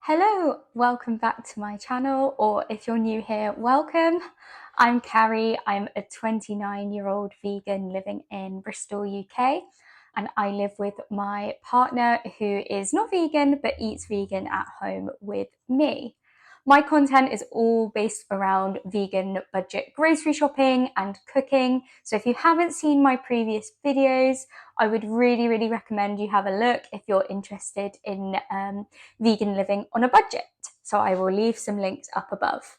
Hello, welcome back to my channel, or if you're new here, welcome. I'm Carrie. I'm a 29-year-old vegan living in Bristol, UK, and I live with my partner who is not vegan but eats vegan at home with me. My content is all based around vegan budget grocery shopping and cooking. So if you haven't seen my previous videos, I would really recommend you have a look if you're interested in vegan living on a budget. So I will leave some links up above.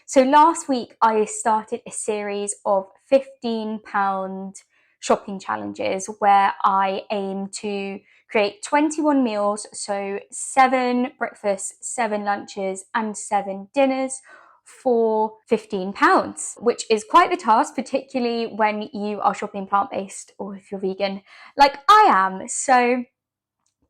So last week I started a series of £15 shopping challenges where I aim to create 21 meals, so 7 breakfasts, 7 lunches and 7 dinners for £15, which is quite the task, particularly when you are shopping plant-based or if you're vegan like I am. So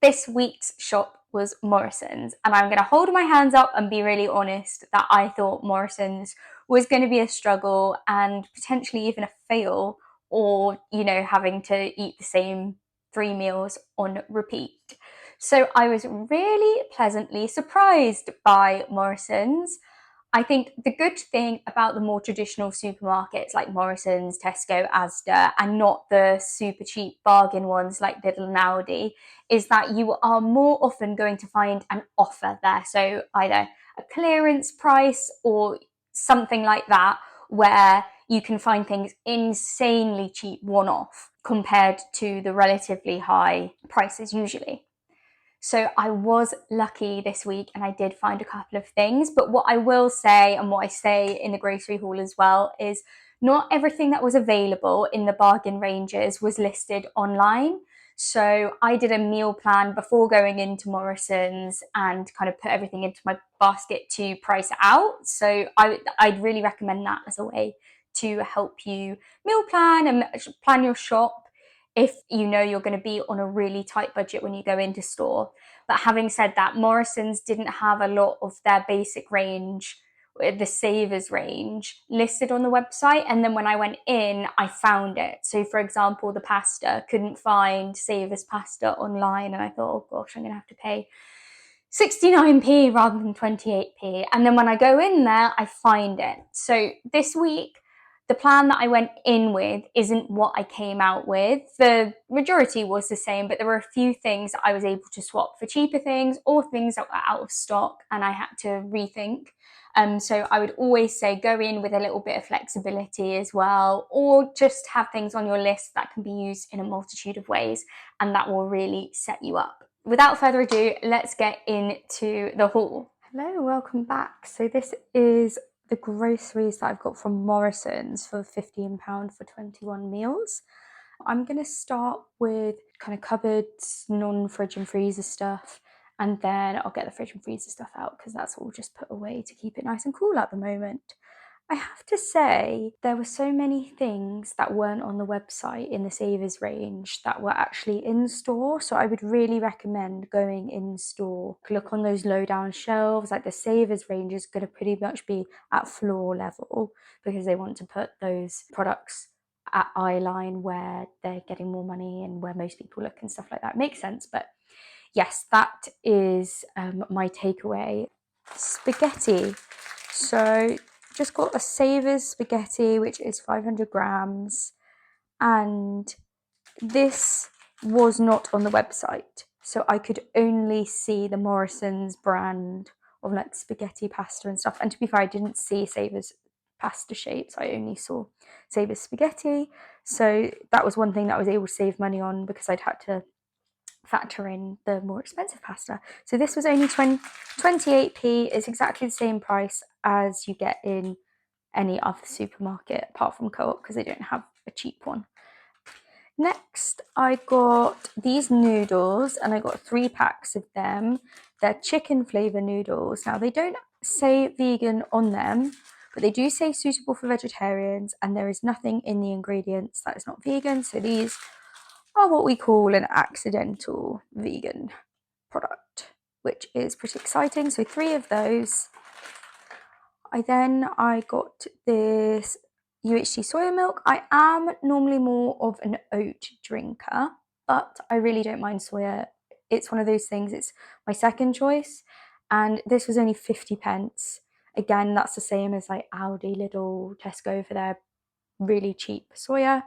this week's shop was Morrisons, and I'm going to hold my hands up and be really honest that I thought Morrisons was going to be a struggle and potentially even a fail, or having to eat the same 3 meals on repeat. So I was really pleasantly surprised by Morrisons. I think the good thing about the more traditional supermarkets like Morrisons, Tesco, Asda, and not the super cheap bargain ones like Lidl and Aldi, is that you are more often going to find an offer there. So either a clearance price or something like that, where you can find things insanely cheap one-off compared to the relatively high prices usually. So I was lucky this week and I did find a couple of things. But what I will say, and what I say in the grocery haul as well, is not everything that was available in the bargain ranges was listed online. So I did a meal plan before going into Morrisons and kind of put everything into my basket to price it out. So I'd really recommend that as a way to help you meal plan and plan your shop if you know you're going to be on a really tight budget when you go into store. But having said that, Morrisons didn't have a lot of their basic range, the Savers range, listed on the website. And then when I went in, I found it. So for example, the pasta, couldn't find Savers pasta online. And I thought, oh gosh, I'm going to have to pay 69p rather than 28p. And then when I go in there, I find it. So this week, the plan that I went in with isn't what I came out with. The majority was the same, but there were a few things that I was able to swap for cheaper things or things that were out of stock and I had to rethink. So I would always say go in with a little bit of flexibility as well, or just have things on your list that can be used in a multitude of ways, and that will really set you up. Without further ado, let's get into the haul. Hello, welcome back. So this is the groceries that I've got from Morrisons for £15 for 21 meals. I'm going to start with kind of cupboards, non-fridge and freezer stuff, and then I'll get the fridge and freezer stuff out because that's all just put away to keep it nice and cool at the moment. I have to say, there were so many things that weren't on the website in the Savers range that were actually in store. So I would really recommend going in store. Look on those low down shelves. Like the Savers range is going to pretty much be at floor level because they want to put those products at eye line where they're getting more money and where most people look and stuff like that. Makes sense. But yes, that is my takeaway. Spaghetti. So just got a Savers spaghetti, which is 500 grams, and this was not on the website, so I could only see the Morrisons brand of like spaghetti pasta and stuff. And to be fair, I didn't see Savers pasta shapes, I only saw Savers spaghetti. So that was one thing that I was able to save money on because I'd had to factor in the more expensive pasta. So this was only 28p. It's exactly the same price as you get in any other supermarket apart from Co-op because they don't have a cheap one. Next, I got these noodles and I got 3 packs of them. They're chicken flavour noodles. Now, they don't say vegan on them, but they do say suitable for vegetarians, and there is nothing in the ingredients that is not vegan. So these are what we call an accidental vegan product, which is pretty exciting. So 3 of those. I got this UHT soya milk. I am normally more of an oat drinker, but I really don't mind soya. It's one of those things, it's my second choice. and this was only 50p. Again, that's the same as like Aldi, Lidl, Tesco for their really cheap soya.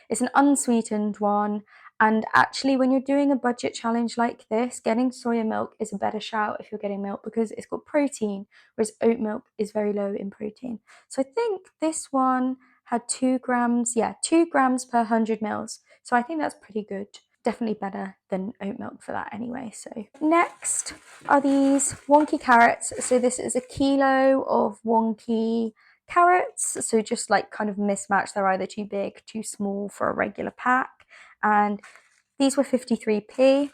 It's an unsweetened one, and actually when you're doing a budget challenge like this, getting soya milk is a better shout if you're getting milk, because it's got protein, whereas oat milk is very low in protein. So I think this one had 2 grams, 2 grams per 100 mils. So I think that's pretty good. Definitely better than oat milk for that anyway. So next are these wonky carrots. So this is a kilo of wonky carrots, so just like kind of mismatched. They're either too big, too small for a regular pack, and these were 53p.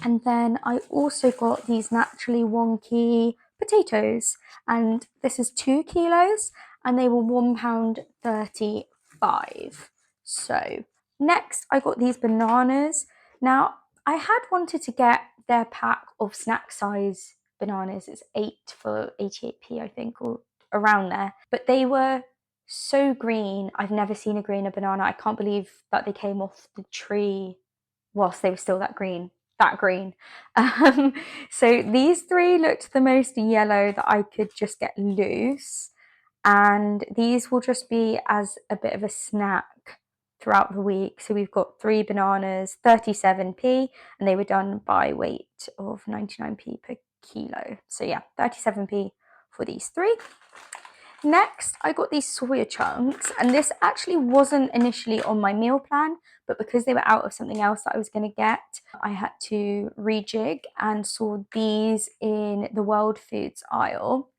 And then I also got these naturally wonky potatoes, and this is 2 kilos, and they were £1.35. So next I got these bananas. Now I had wanted to get their pack of snack size bananas. It's 8 for 88p, I think, or around there, but they were so green. I've never seen a greener banana. I can't believe that they came off the tree whilst they were still that green. So these 3 looked the most yellow that I could just get loose, and these will just be as a bit of a snack throughout the week. So we've got 3 bananas, 37p, and they were done by weight of 99p per kilo. So yeah, 37p for these 3. Next, I got these soya chunks, and this actually wasn't initially on my meal plan, but because they were out of something else that I was going to get, I had to rejig and saw these in the World Foods aisle.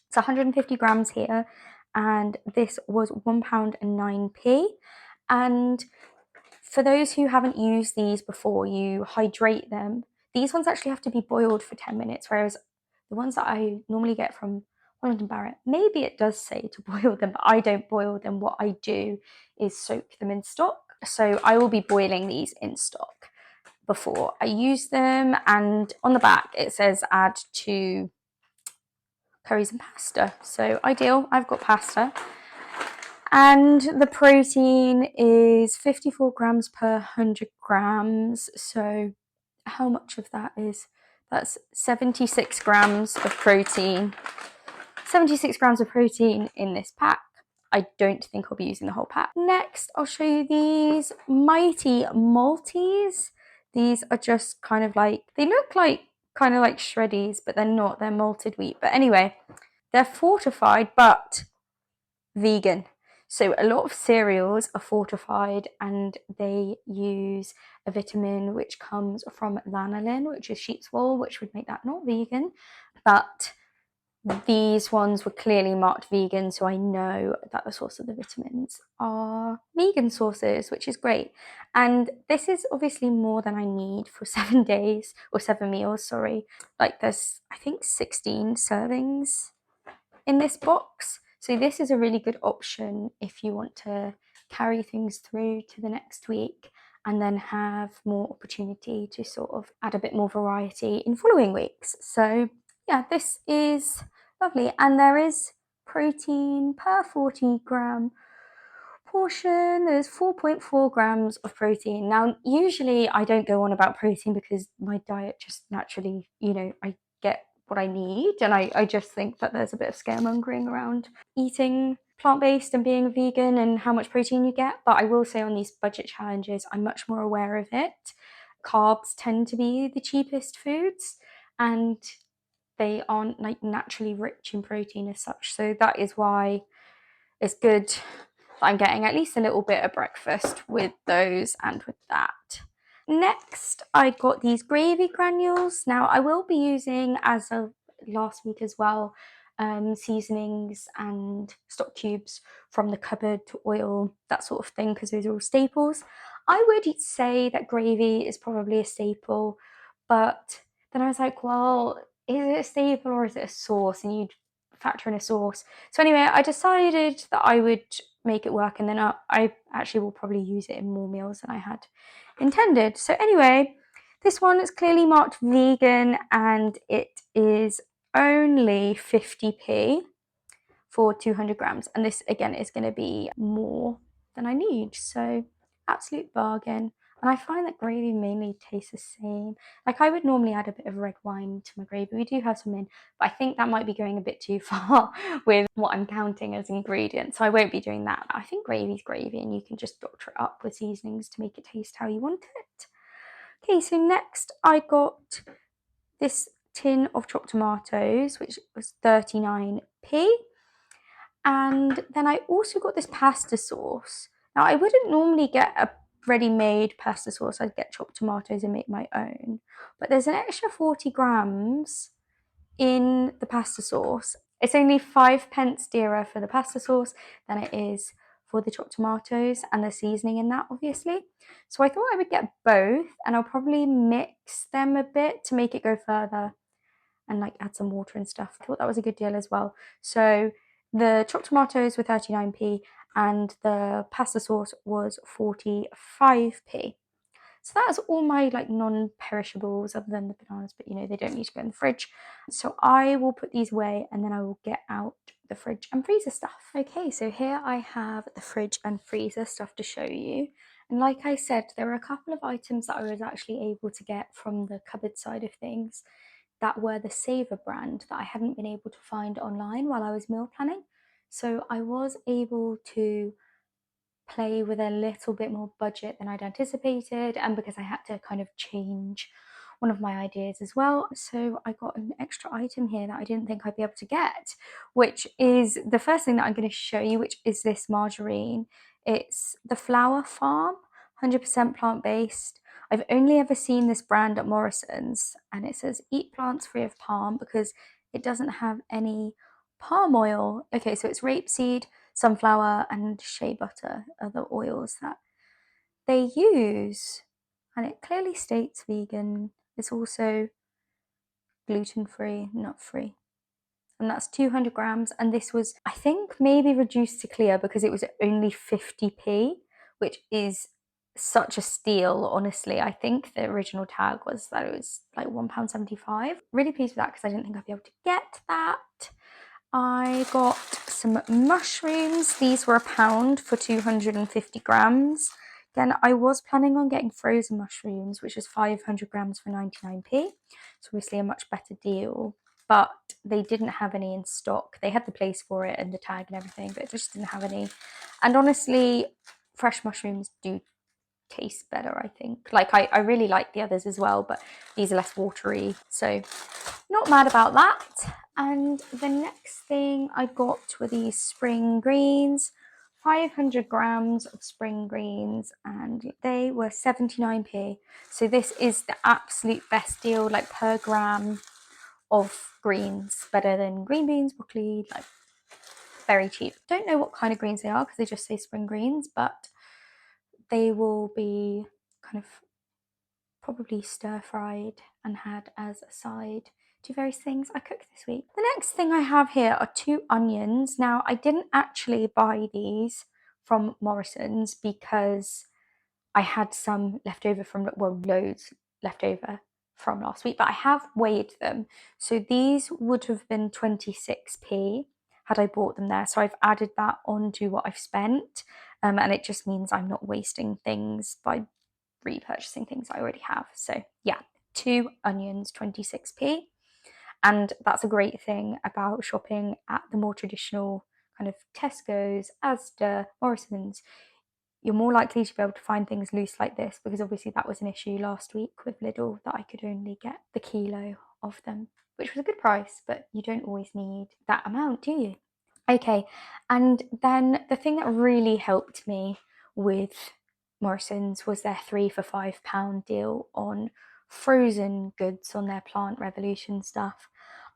It's 150 grams here, and this was £1.09. And for those who haven't used these before, you hydrate them. These ones actually have to be boiled for 10 minutes, whereas the ones that I normally get from Holland & Barrett, maybe it does say to boil them, but I don't boil them. What I do is soak them in stock. So I will be boiling these in stock before I use them. And on the back, it says add to curries and pasta. So ideal, I've got pasta. And the protein is 54 grams per 100 grams. So how much of that is? That's 76 grams of protein. 76 grams of protein in this pack. I don't think I'll be using the whole pack. Next, I'll show you these Mighty Malties. These are just kind of like, they look like kind of like shreddies, but they're not. They're malted wheat. But anyway, they're fortified, but vegan. So a lot of cereals are fortified, and they use a vitamin which comes from lanolin, which is sheep's wool, which would make that not vegan. But these ones were clearly marked vegan, so I know that the source of the vitamins are vegan sources, which is great. And this is obviously more than I need for 7 days, or 7 meals, sorry. Like there's, I think, 16 servings in this box. So this is a really good option if you want to carry things through to the next week and then have more opportunity to sort of add a bit more variety in following weeks. So yeah, this is lovely. And there is protein per 40 gram portion. There's 4.4 grams of protein. Now, usually I don't go on about protein because my diet just naturally, I get what I need, and I just think that there's a bit of scaremongering around eating plant-based and being vegan and how much protein you get. But I will say on these budget challenges, I'm much more aware of it. Carbs tend to be the cheapest foods, and they aren't like naturally rich in protein as such. So that is why it's good that I'm getting at least a little bit of breakfast with those and with that. Next, I got these gravy granules. Now, I will be using, as of last week as well, seasonings and stock cubes from the cupboard to oil, that sort of thing, because those are all staples. I would say that gravy is probably a staple, but then I was like, well, is it a staple or is it a sauce? And you'd factor in a sauce. So anyway, I decided that I would make it work, and then I actually will probably use it in more meals than I had intended. So anyway, this one is clearly marked vegan, and it is only 50p for 200 grams. And this again is going to be more than I need. So absolute bargain. And I find that gravy mainly tastes the same. Like, I would normally add a bit of red wine to my gravy. We do have some in, but I think that might be going a bit too far with what I'm counting as ingredients. So I won't be doing that. I think gravy's gravy, and you can just doctor it up with seasonings to make it taste how you want it. Okay, so next I got this tin of chopped tomatoes, which was 39p. And then I also got this pasta sauce. Now, I wouldn't normally get a ready-made pasta sauce. I'd get chopped tomatoes and make my own. But there's an extra 40 grams in the pasta sauce. It's only 5 pence dearer for the pasta sauce than it is for the chopped tomatoes and the seasoning in that, obviously. So I thought I would get both, and I'll probably mix them a bit to make it go further and like add some water and stuff. I thought that was a good deal as well. So the chopped tomatoes were 39p and the pasta sauce was 45p. So that's all my like non-perishables other than the bananas, but you know, they don't need to go in the fridge. So I will put these away and then I will get out the fridge and freezer stuff. Okay, so here I have the fridge and freezer stuff to show you. And like I said, there were a couple of items that I was actually able to get from the cupboard side of things that were the Savor brand that I hadn't been able to find online while I was meal planning. So I was able to play with a little bit more budget than I'd anticipated, and because I had to kind of change one of my ideas as well. So I got an extra item here that I didn't think I'd be able to get, which is the first thing that I'm going to show you, which is this margarine. It's the Flower Farm, 100% plant-based. I've only ever seen this brand at Morrisons, and it says eat plants free of palm because it doesn't have any palm oil. Okay, so it's rapeseed, sunflower, and shea butter are the oils that they use. And it clearly states vegan. It's also gluten-free, nut-free. And that's 200 grams. And this was, I think, maybe reduced to clear because it was only 50p, which is such a steal, honestly. I think the original tag was that it was like £1.75. Really pleased with that because I didn't think I'd be able to get that. I got some mushrooms. These were £1 for 250 grams. Again, I was planning on getting frozen mushrooms, which is 500 grams for 99p. It's obviously a much better deal, but they didn't have any in stock. They had the place for it and the tag and everything, but it just didn't have any. And honestly, fresh mushrooms do taste better, I think. Like, I really like the others as well, but these are less watery, so not mad about that. And the next thing I got were these spring greens, 500 grams of spring greens, and they were 79p. So this is the absolute best deal, like per gram of greens, better than green beans, broccoli, like very cheap. Don't know what kind of greens they are because they just say spring greens, but they will be kind of probably stir fried and had as a side to various things I cooked this week. The next thing I have here are 2 onions. Now, I didn't actually buy these from Morrisons because I had some left over from, well, loads left over from last week, but I have weighed them. So these would have been 26p had I bought them there. So I've added that onto what I've spent, and it just means I'm not wasting things by repurchasing things I already have. So yeah, 2 onions, 26p. And that's a great thing about shopping at the more traditional kind of Tesco's, Asda, Morrisons. You're more likely to be able to find things loose like this because obviously that was an issue last week with Lidl that I could only get the kilo of them, which was a good price, but you don't always need that amount, do you? Okay, and then the thing that really helped me with Morrisons was their 3 for £5 deal on frozen goods on their Plant Revolution stuff.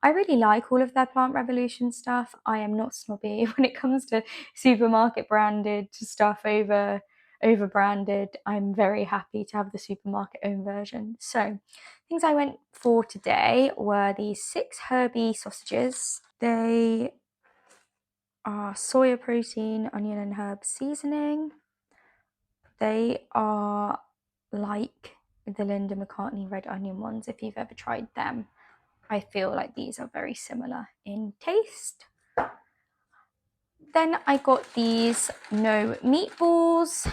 I really like all of their Plant Revolution stuff. I am not snobby when it comes to supermarket branded stuff over branded. I'm very happy to have the supermarket own version. So things I went for today were these 6 herby sausages. They are soya protein, onion and herb seasoning. They are like the Linda McCartney red onion ones, if you've ever tried them. I feel like these are very similar in taste. Then I got these no meatballs.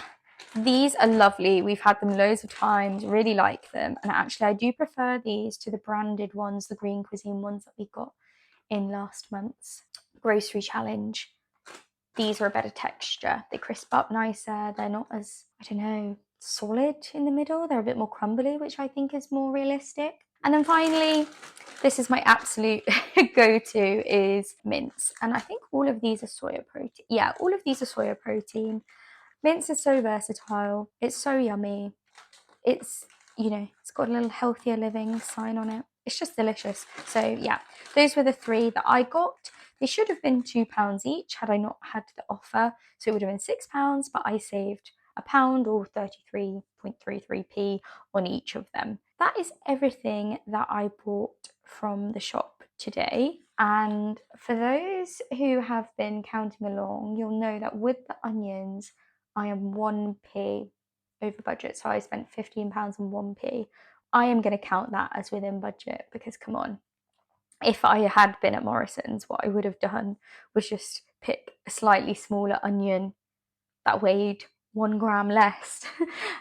These are lovely. We've had them loads of times, really like them. And actually, I do prefer these to the branded ones, the Green Cuisine ones that we got in last month's grocery challenge. These are a better texture. They crisp up nicer. They're not as, I don't know, solid in the middle. They're a bit more crumbly, which I think is more realistic. And then finally, this is my absolute go-to, is mince. And I think all of these are soya protein. Yeah, all of these are soya protein. Mince is so versatile. It's so yummy. It's, you know, it's got a little healthier living sign on it. It's just delicious. So yeah, those were the three that I got. They should have been £2 each had I not had the offer. So it would have been £6, but I saved £1 or 33.33p on each of them. That is everything that I bought from the shop today. And for those who have been counting along, you'll know that with the onions, I am 1p over budget. So I spent £15 and 1p. I am going to count that as within budget because, come on, if I had been at Morrisons, what I would have done was just pick a slightly smaller onion that weighed 1 gram less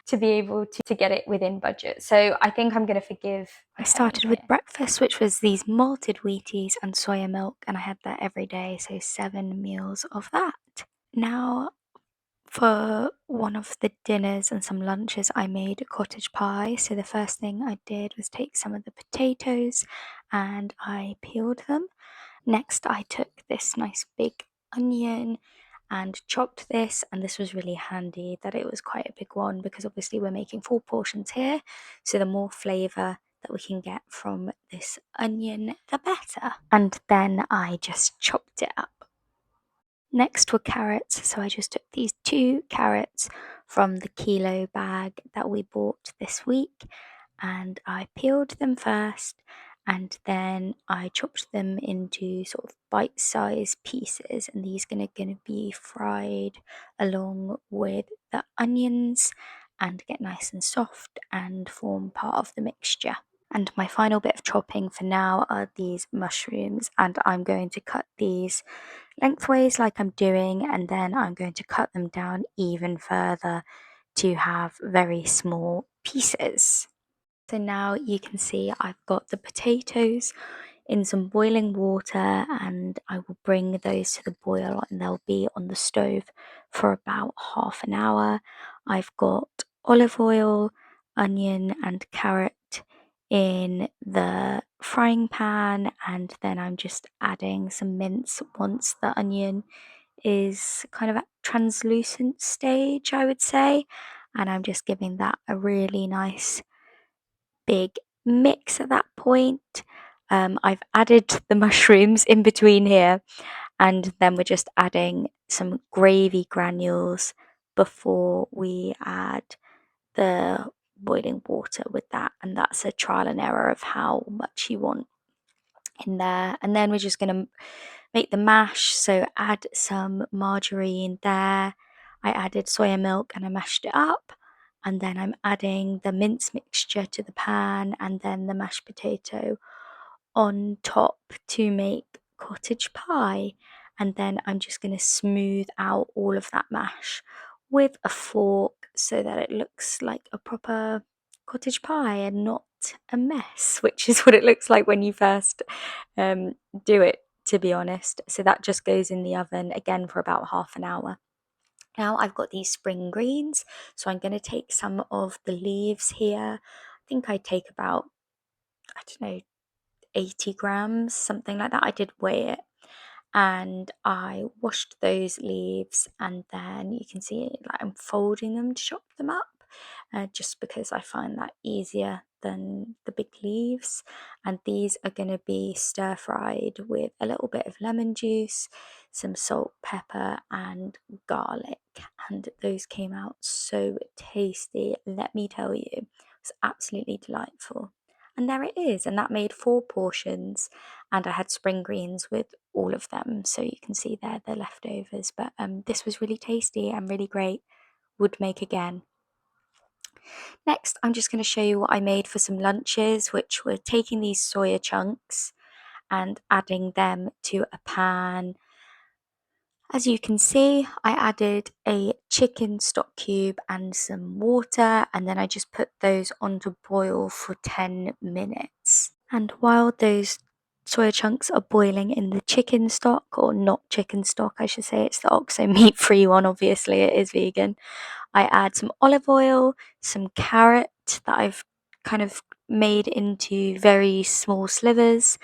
to be able to get it within budget. So I think I'm going to forgive. I started with breakfast, which was these malted Wheaties and soya milk, and I had that every day, so 7 meals of that. Now, for one of the dinners and some lunches, I made a cottage pie. So the first thing I did was take some of the potatoes and I peeled them. Next, I took this nice big onion and chopped this, and this was really handy that it was quite a big one because obviously we're making 4 portions here, so the more flavour that we can get from this onion, the better. And then I just chopped it up. Next were carrots, so I just took these 2 carrots from the kilo bag that we bought this week and I peeled them first and then I chopped them into sort of bite-sized pieces, and these are going to be fried along with the onions and get nice and soft and form part of the mixture. And my final bit of chopping for now are these mushrooms, and I'm going to cut these lengthways like I'm doing, and then I'm going to cut them down even further to have very small pieces. So now you can see I've got the potatoes in some boiling water, and I will bring those to the boil and they'll be on the stove for about half an hour. I've got olive oil, onion and carrot in the frying pan, and then I'm just adding some mince once the onion is kind of at translucent stage, I would say, and I'm just giving that a really nice big mix at that point. I've added the mushrooms in between here, and then we're just adding some gravy granules before we add the boiling water with that, and that's a trial and error of how much you want in there. And then we're just going to make the mash, so add some margarine there. I added soya milk and I mashed it up, and then I'm adding the mince mixture to the pan and then the mashed potato on top to make cottage pie. And then I'm just going to smooth out all of that mash with a fork so that it looks like a proper cottage pie and not a mess, which is what it looks like when you first do it, to be honest. So that just goes in the oven again for about half an hour. Now I've got these spring greens, so I'm going to take some of the leaves here. I think I take about, I don't know, 80 grams, something like that. I did weigh it, and I washed those leaves, and then you can see like I'm folding them to chop them up, just because I find that easier than the big leaves. And these are going to be stir fried with a little bit of lemon juice, some salt, pepper and garlic, and those came out so tasty, let me tell you. It was absolutely delightful. And there it is, and that made 4 portions, and I had spring greens with all of them, so you can see there the leftovers. But this was really tasty and really great. Would make again. Next, I'm just going to show you what I made for some lunches, which were taking these soya chunks and adding them to a pan As you can see, I added a chicken stock cube and some water, and then I just put those on to boil for 10 minutes. And while those soya chunks are boiling in the chicken stock, or not chicken stock, I should say, it's the OXO meat-free one, obviously it is vegan, I add some olive oil, some carrot that I've kind of made into very small slivers,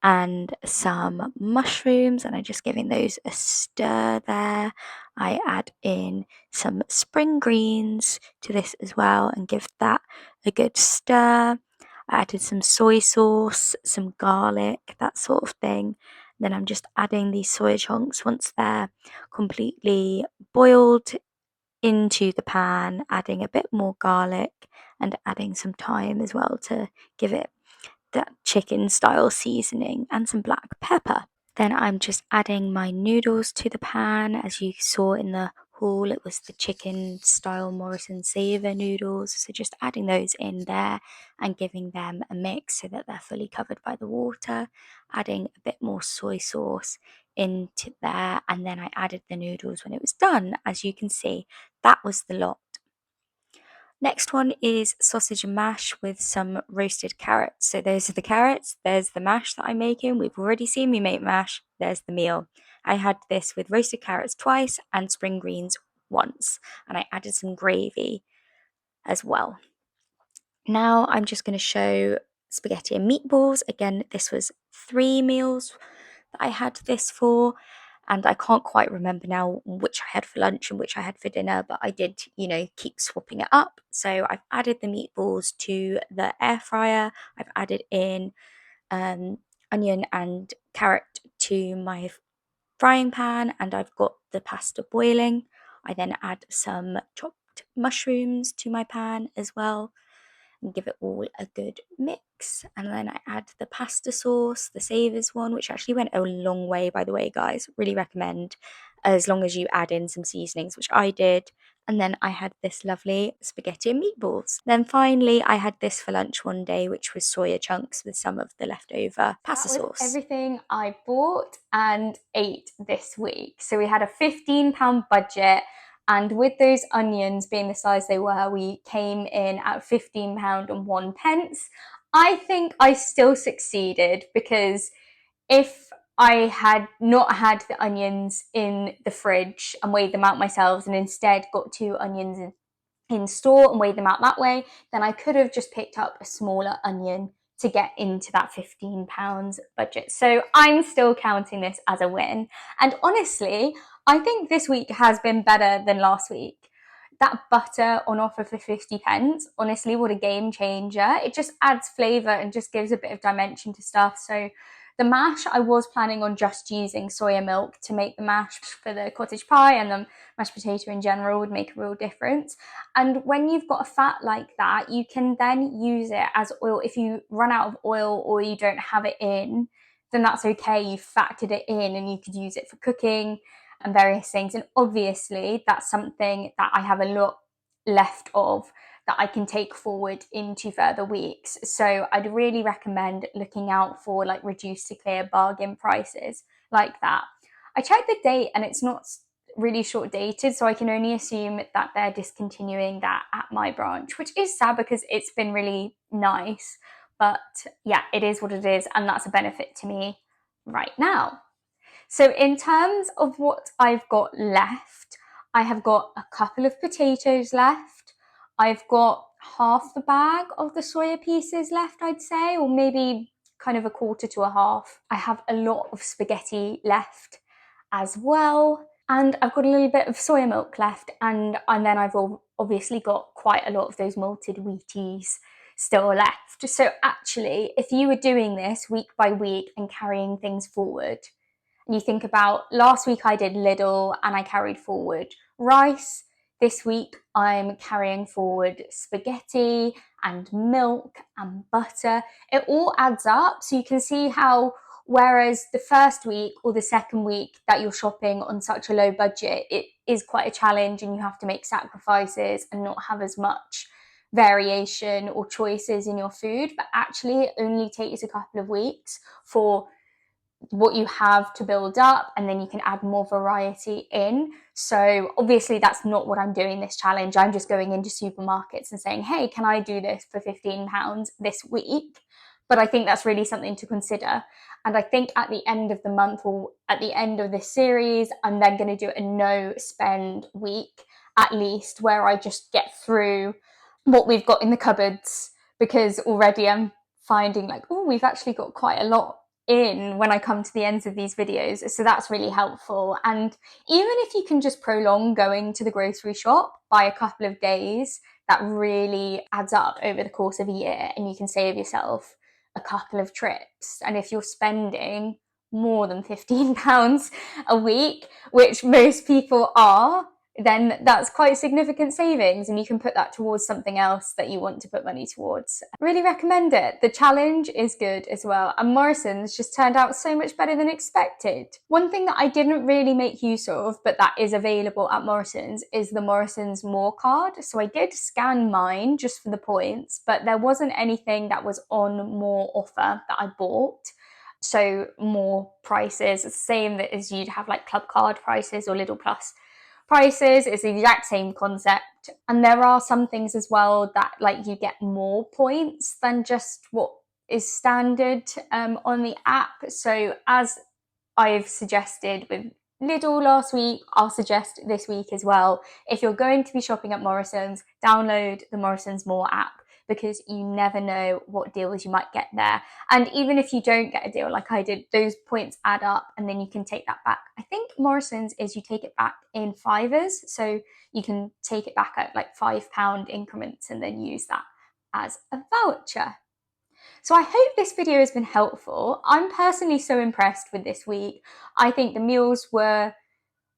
and some mushrooms, and I'm just giving those a stir there. I add in some spring greens to this as well and give that a good stir. I added some soy sauce, some garlic, that sort of thing. Then I'm just adding these soya chunks once they're completely boiled into the pan, adding a bit more garlic and adding some thyme as well to give it that chicken style seasoning and some black pepper. Then I'm just adding my noodles to the pan. As you saw in the haul, it was the chicken style Morrison savor noodles. So just adding those in there and giving them a mix so that they're fully covered by the water. Adding a bit more soy sauce into there, and then I added the noodles when it was done. As you can see, that was the lot. Next one is sausage and mash with some roasted carrots. So those are the carrots, there's the mash that I'm making. We've already seen me make mash, there's the meal. I had this with roasted carrots twice and spring greens once, and I added some gravy as well. Now I'm just going to show spaghetti and meatballs. Again, this was 3 meals that I had this for, and I can't quite remember now which I had for lunch and which I had for dinner, but I did, keep swapping it up. So I've added the meatballs to the air fryer. I've added in onion and carrot to my frying pan, and I've got the pasta boiling. I then add some chopped mushrooms to my pan as well and give it all a good mix. And then I add the pasta sauce, the Savors one, which actually went a long way, by the way, guys. Really recommend, as long as you add in some seasonings, which I did. And then I had this lovely spaghetti and meatballs. Then finally, I had this for lunch one day, which was soya chunks with some of the leftover pasta sauce. Everything I bought and ate this week. So we had a £15 budget. And with those onions being the size they were, we came in at £15.01. I think I still succeeded, because if I had not had the onions in the fridge and weighed them out myself and instead got 2 onions in store and weighed them out that way, then I could have just picked up a smaller onion to get into that £15 budget. So I'm still counting this as a win. And honestly, I think this week has been better than last week. That butter on offer for 50p, honestly, what a game changer. It just adds flavour and just gives a bit of dimension to stuff. So the mash, I was planning on just using soya milk to make the mash for the cottage pie, and the mashed potato in general would make a real difference. And when you've got a fat like that, you can then use it as oil. If you run out of oil or you don't have it in, then that's okay. You factored it in and you could use it for cooking and various things. And obviously, that's something that I have a lot left of that I can take forward into further weeks. So I'd really recommend looking out for like reduced to clear bargain prices like that. I checked the date and it's not really short dated, so I can only assume that they're discontinuing that at my branch, which is sad because it's been really nice. But yeah, it is what it is, and that's a benefit to me right now. So in terms of what I've got left, I have got a couple of potatoes left. I've got half the bag of the soya pieces left, I'd say, or maybe kind of a quarter to a half. I have a lot of spaghetti left as well. And I've got a little bit of soya milk left, and then I've obviously got quite a lot of those malted wheaties still left. So actually, if you were doing this week by week and carrying things forward, and you think about last week I did Lidl and I carried forward rice. This week I'm carrying forward spaghetti and milk and butter. It all adds up, so you can see how whereas the first week or the second week that you're shopping on such a low budget, it is quite a challenge and you have to make sacrifices and not have as much variation or choices in your food. But actually it only takes a couple of weeks for what you have to build up, and then you can add more variety in. So obviously that's not what I'm doing this challenge. I'm just going into supermarkets and saying, hey, can I do this for £15 this week? But I think that's really something to consider. And I think at the end of the month, or at the end of this series, I'm then going to do a no spend week at least, where I just get through what we've got in the cupboards, because already I'm finding like, oh, we've actually got quite a lot in when I come to the ends of these videos. So that's really helpful. And even if you can just prolong going to the grocery shop by a couple of days, that really adds up over the course of a year, and you can save yourself a couple of trips. And if you're spending more than £15 a week, which most people are, then that's quite significant savings, and you can put that towards something else that you want to put money towards. I really recommend it. The challenge is good as well, and Morrisons just turned out so much better than expected. One thing that I didn't really make use of, but that is available at Morrisons, is the Morrisons More card. So I did scan mine just for the points, but there wasn't anything that was on More offer that I bought. So more prices, the same as you'd have like club card prices or Lidl Plus prices. It's the exact same concept. And there are some things as well that like you get more points than just what is standard on the app. So as I've suggested with Lidl last week, I'll suggest this week as well. If you're going to be shopping at Morrisons, download the Morrisons More app, because you never know what deals you might get there. And even if you don't get a deal like I did, those points add up and then you can take that back. I think Morrisons is you take it back in fivers, so you can take it back at like £5 increments and then use that as a voucher. So I hope this video has been helpful. I'm personally so impressed with this week. I think the meals were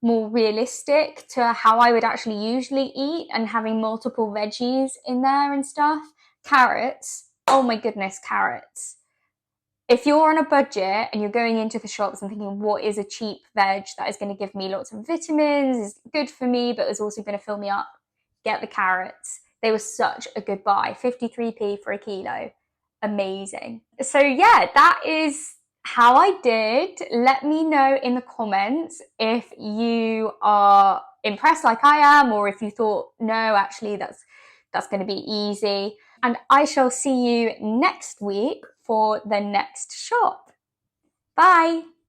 more realistic to how I would actually usually eat, and having multiple veggies in there and stuff. Carrots, oh my goodness, carrots. If you're on a budget and you're going into the shops and thinking, what is a cheap veg that is going to give me lots of vitamins, is good for me, but is also going to fill me up, get the carrots. They were such a good buy. 53p for a kilo. Amazing. So yeah, that is how I did. Let me know in the comments if you are impressed like I am, or if you thought, no, actually that's going to be easy. And I shall see you next week for the next shop. Bye.